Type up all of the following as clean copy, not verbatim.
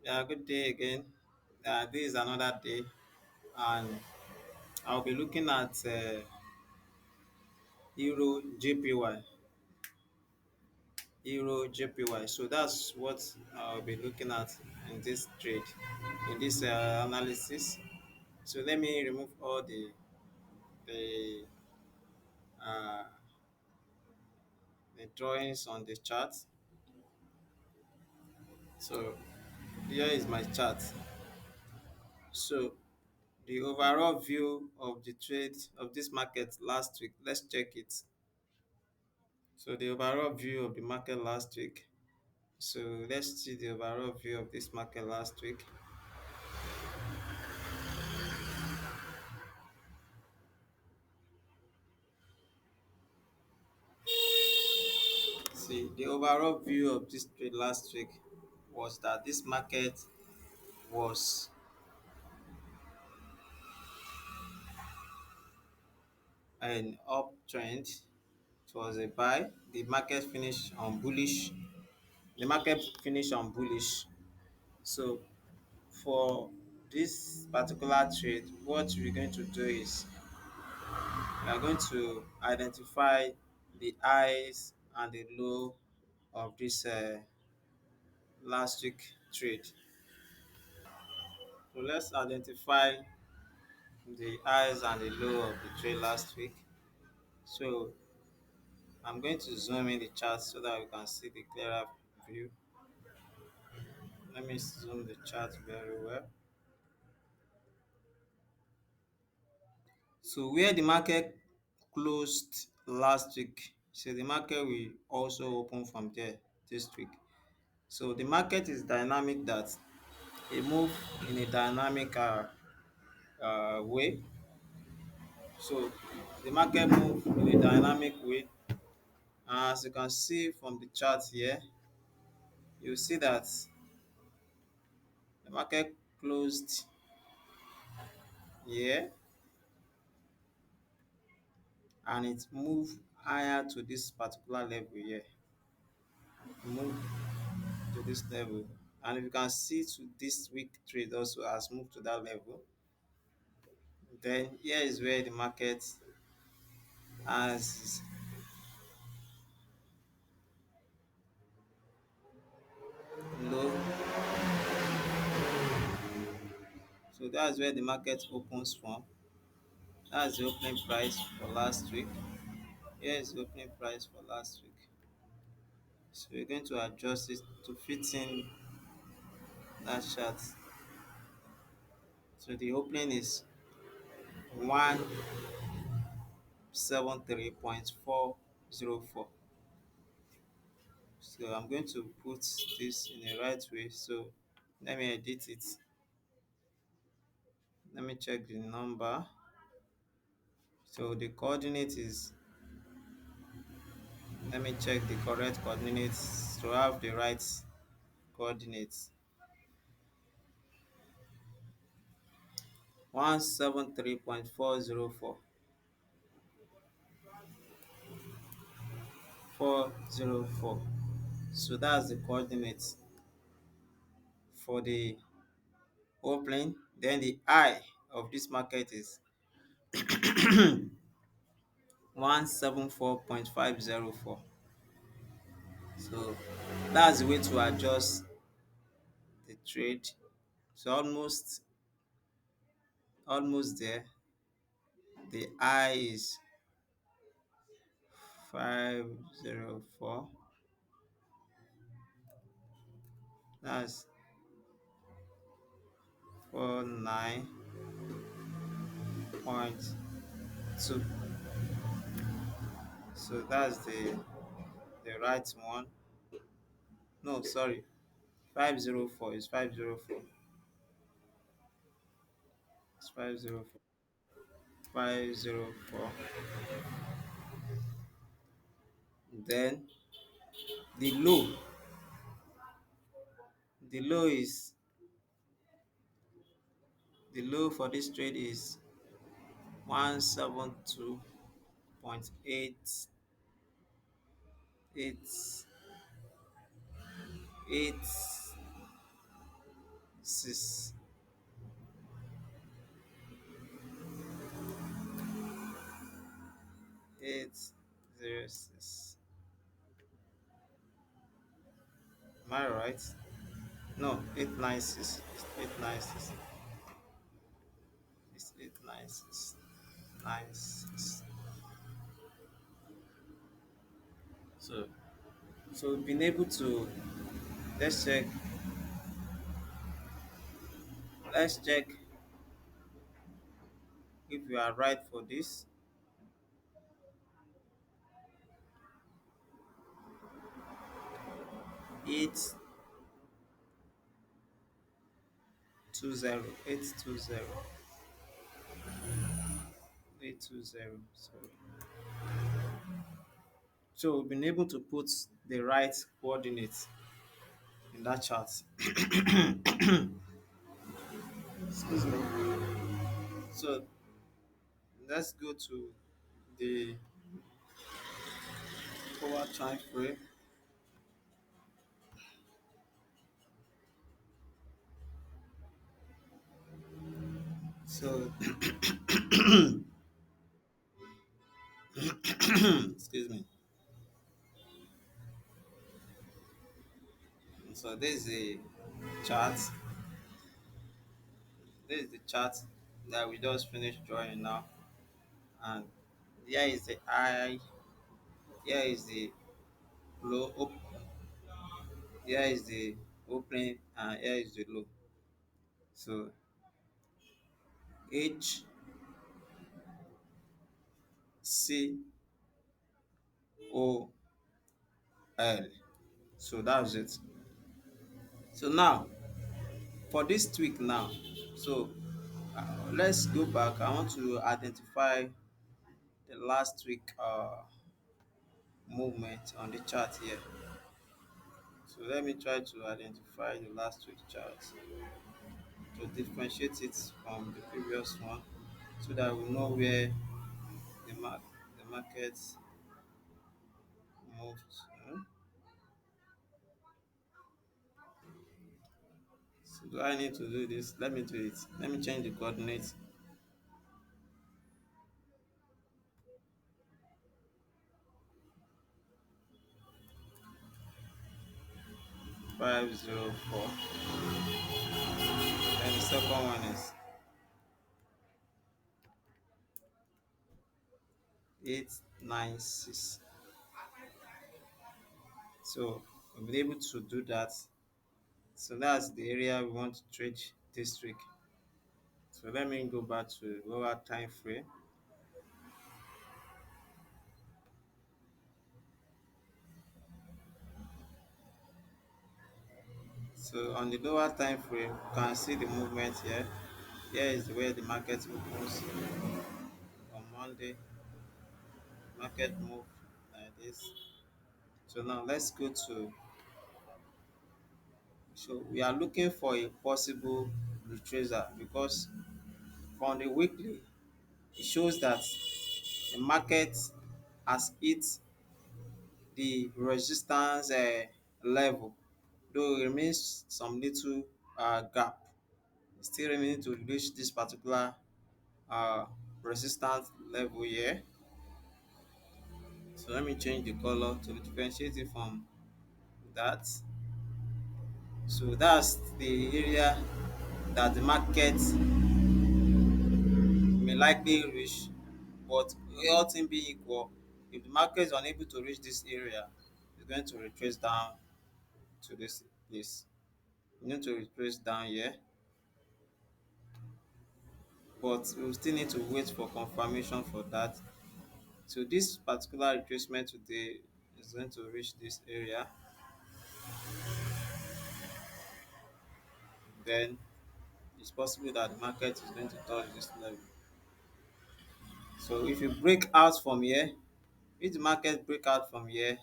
Yeah, good day again. This is another day, and I'll be looking at Euro JPY. Euro JPY. So that's what I'll be looking at in this trade, in this analysis. So let me remove all the uh, the drawings on the chart. So here is my chart. So the overall view of the trade of this market last week. Let's check it. So the overall view of the market last week. So let's see the overall view of this market last week. See, the overall view of this trade last week was that this market was an uptrend. It was a buy. The market finished on bullish. The market finished on bullish. So for this particular trade, what we're going to do is we are going to identify the highs and the low of this last week trade. So let's identify the highs and the low of the trade last week. So I'm going to zoom in the chart so that we can see the clearer view. Let me zoom the chart very well. So where the market closed last week, so the market will also open from there this week. So the market is dynamic, that it move in a dynamic way. So the market move in a dynamic way. As you can see from the chart here, you see that the market closed here and it moved higher to this particular level here. Moved to this level. And if you can see to this week trade also has moved to that level. Then here is where the market has low. So that's where the market opens from. That's the opening price for last week. Here is the opening price for last week. So we're going to adjust it to fit in that chart. So the opening is 173.404. So I'm going to put this in the right way. So let me edit it. Let me check the number. So the coordinate is, let me check the correct coordinates to have the right coordinates. 173.404. 404. So that's the coordinates for the opening. Then the high of this market is 174.504. So that's the way to adjust the trade. So almost there. The high is 504. That's 49.2. So that's the right one. No, sorry. 504 is 504. It's 504. 504. Then the low. The low is the low for this trade is 172.888. six, 806. Am I right? No, 896. It's 896. It's 896. 96. So so we've been able to, let's check let's check if we are right for this. 820, 820. So we've been able to put the right coordinates in that chart. Excuse me. So let's go to the forward time frame. So excuse me. So this is the chart. This is the chart that we just finished drawing now, and here is the high. Here is the low. Here is the opening, and here is the low. So H C O L. So that's it. So now for this tweak now, so let's go back. I want to identify the last week movement on the chart here. So let me try to identify the last week chart to differentiate it from the previous one, so that we know where the the market moved. So do I need to do this? Let me do it. Let me change the coordinates. 504. And the second one is 896. So we'll be able to do that. So that's the area we want to trade this week. So let me go back to lower time frame. So on the lower time frame, you can see the movement here. Here is where the market opens on Monday. Market move like this. So now let's go to, so we are looking for a possible retracer, because from the weekly it shows that the market has hit the resistance level, though it remains some little gap. It still remaining to reach this particular uh, resistance level here. So let me change the color to differentiate it from that. So that's the area that the market may likely reach, but all things being equal, if the market is unable to reach this area, it's going to retrace down to this place. We need to retrace down here, but we still need to wait for confirmation for that. So this particular retracement today is going to reach this area, then it's possible that the market is going to touch this level. So if you break out from here, if the market break out from here,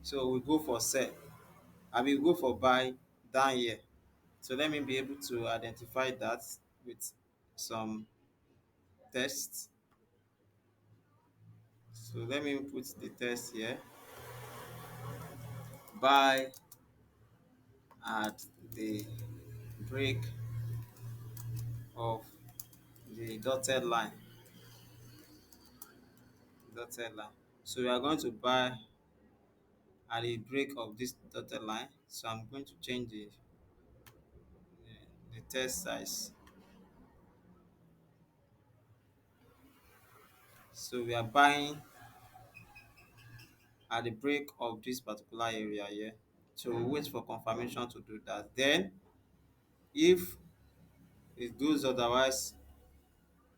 so we go for sell, I will go for buy down here. So let me be able to identify that with some tests. So let me put the test here. Buy at the break of the dotted line. So we are going to buy at the break of this dotted line. So I'm going to change the test size. So we are buying at the break of this particular area here. So we wait for confirmation to do that. Then if it goes otherwise,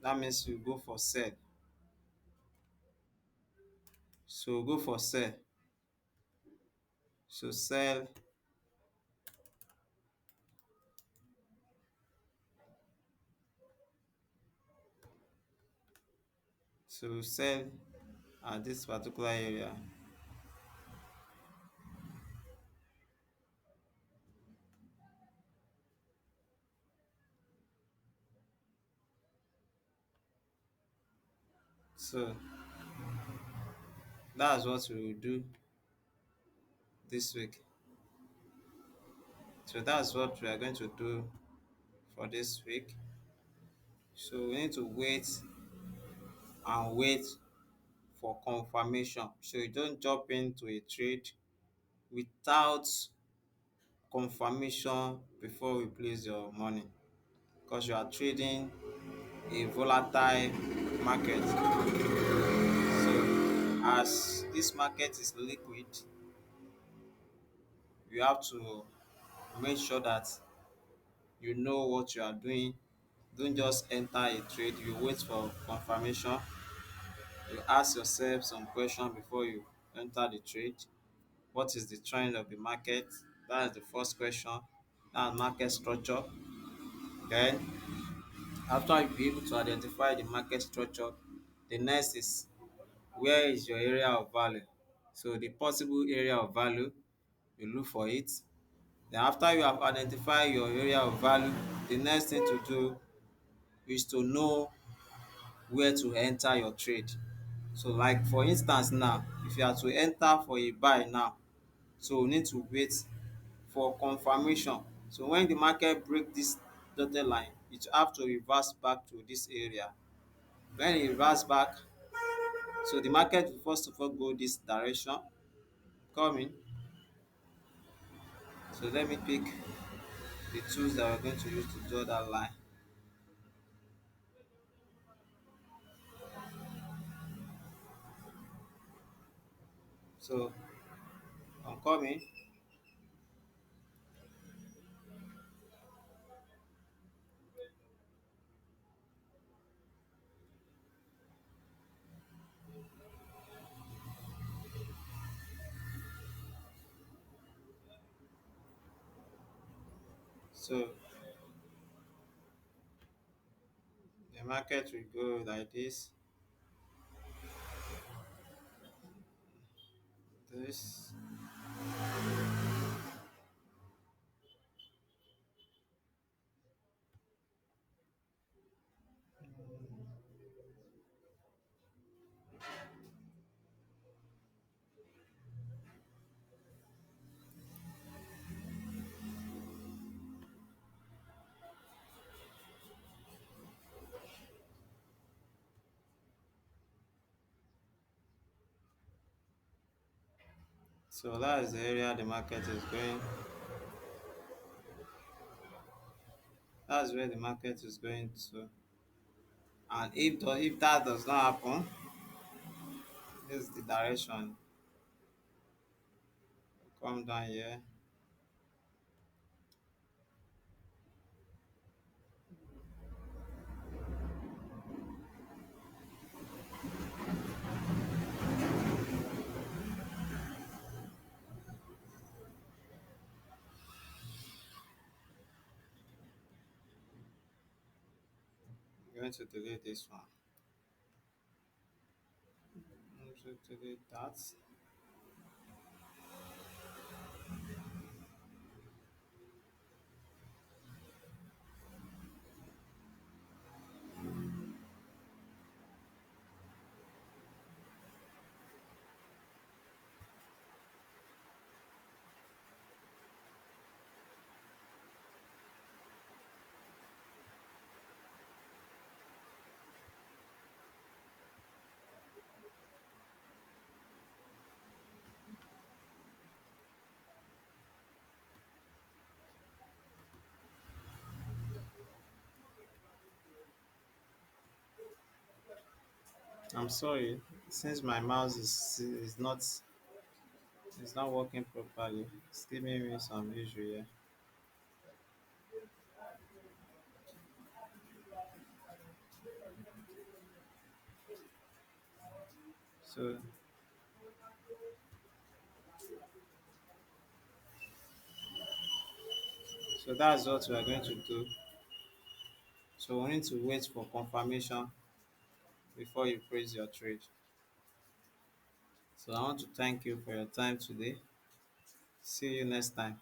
that means you go for sell. So go for sell. So sell. So sell at this particular area. So that's what we will do this week. So that's what we are going to do for this week. So we need to wait and wait for confirmation. So you don't jump into a trade without confirmation before you place your money, because you are trading a volatile market. So as this market is liquid, you have to make sure that you know what you are doing. Don't just enter a trade, you wait for confirmation. You ask yourself some questions before you enter the trade. What is the trend of the market? That is the first question. That's market structure. Then after you be able to identify the market structure, the next is, where is your area of value? So the possible area of value, you look for it. Then after you have identified your area of value, the next thing to do is to know where to enter your trade. So like for instance now, if you are to enter for a buy now, so we need to wait for confirmation. So when the market break this dotted line, it have to reverse back to this area. When e reverse back, so the market will first of all go this direction, coming. So let me pick the tools that we're going to use to draw that line. So I'm coming. So the market will go like this. So that is the area the market is going. That's where the market is going to. And if that does not happen, this is the direction. Come down here. I'm going to delete this one. I'm going to delete that. I'm sorry, since my mouse is not working properly. It's giving me some issue here. So so that's what we are going to do. So we need to wait for confirmation before you praise your trade. So I want to thank you for your time today. See you next time.